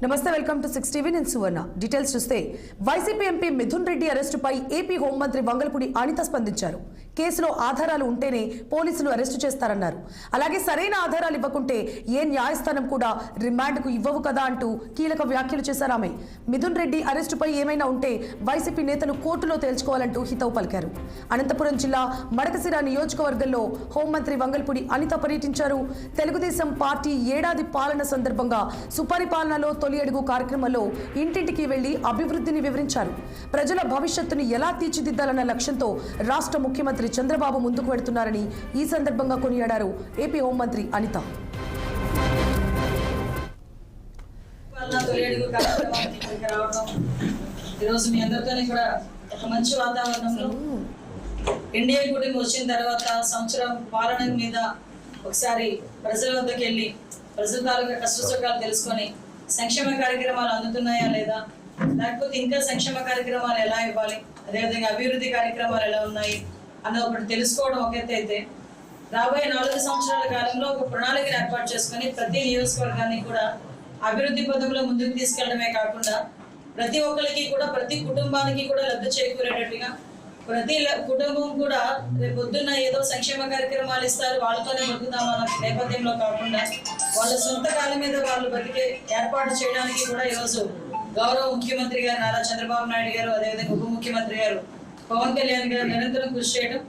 నమస్తే, welcome to 6 TV. నేను Suvarna. Details చూస్తే వైసీపీ ఎంపీ మిథున్ రెడ్డి అరెస్టుపై ఏపీ హోంమంత్రి వంగలపూడి అనిత స్పందించారు. కేసులో ఆధారాలు ఉంటేనే పోలీసులు అరెస్టు చేస్తారన్నారు. అలాగే సరైన ఆధారాలు ఇవ్వకుంటే ఏ న్యాయస్థానం కూడా రిమాండ్కు ఇవ్వవు కదా అంటూ కీలక వ్యాఖ్యలు చేశారు ఆమె. మిథున్ రెడ్డి అరెస్టుపై ఏమైనా ఉంటే వైసీపీ నేతలు కోర్టులో తేల్చుకోవాలంటూ హితవు పలికారు. అనంతపురం జిల్లా మడకసిర నియోజకవర్గంలో హోంమంత్రి వంగలపూడి అనిత పర్యటించారు. తెలుగుదేశం పార్టీ ఏడాది పాలన సందర్భంగా సుపరిపాలనలో తొలి అడుగు కార్యక్రమంలో ఇంటింటికి వెళ్లి అభివృద్ధిని వివరించారు. ప్రజల భవిష్యత్తును ఎలా తీర్చిదిద్దాలన్న లక్ష్యంతో రాష్ట్ర ముఖ్యమంత్రి చంద్రబాబు ముందుకు వెడుతున్నారని ఈ సందర్భంగా కొనియాడారు ఏపీ హోంమంత్రి అనిత. ఇండియా కూటమి వచ్చిన తర్వాత సంవత్సరం పాలన మీద ఒకసారి ప్రజల వద్దకు వెళ్ళి ప్రజల తాలూకా కష్ట సుఖాలు తెలుసుకొని సంక్షేమ కార్యక్రమాలు అందుతున్నాయా లేదా, లేకపోతే ఇంకా సంక్షేమ కార్యక్రమాలు ఎలా ఇవ్వాలి, అదేవిధంగా అభివృద్ధి కార్యక్రమాలు ఎలా ఉన్నాయి అన్న ఒకటి తెలుసుకోవడం ఒక ఎత్తు అయితే, రాబోయే 4 సంవత్సరాల కాలంలో ఒక ప్రణాళికను ఏర్పాటు చేసుకుని ప్రతి నియోజకవర్గాన్ని కూడా అభివృద్ధి పదంలో ముందుకు తీసుకెళ్లడమే కాకుండా ప్రతి ఒక్కరికి కూడా ప్రతి కుటుంబానికి కూడా లబ్ధి చేకూరేటట్టుగా ప్రతి కుటుంబం కూడా రేపు పొద్దున్న ఏదో సంక్షేమ కార్యక్రమాలు ఇస్తారు వాళ్ళతోనే బతుకుతామన్న నేపథ్యంలో కాకుండా వాళ్ళ సొంత కాలం మీద వాళ్ళు బతికే ఏర్పాటు చేయడానికి కూడా ఈరోజు గౌరవ ముఖ్యమంత్రి గారు నారా చంద్రబాబు నాయుడు గారు, అదేవిధంగా ఉప ముఖ్యమంత్రి గారు పవన్ కళ్యాణ్ గారు నిరంతరం కృషి చేయడం,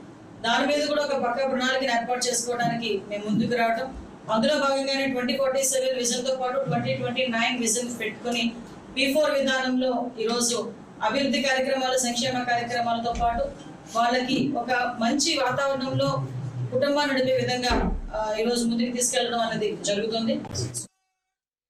దాని మీద కూడా ఒక పక్క ప్రణాళికను ఏర్పాటు చేసుకోవడానికి మేము ముందుకు రావడం, అందులో భాగంగానే 2047 విజన్ తో పాటు 2029 విజన్ పెట్టుకుని P4 విధానంలో ఈరోజు అభివృద్ధి కార్యక్రమాలు సంక్షేమ కార్యక్రమాలతో పాటు వాళ్ళకి ఒక మంచి వాతావరణంలో కుటుంబాన్ని నడిపే విధంగా ఈరోజు ముందుకు తీసుకెళ్లడం అనేది జరుగుతుంది.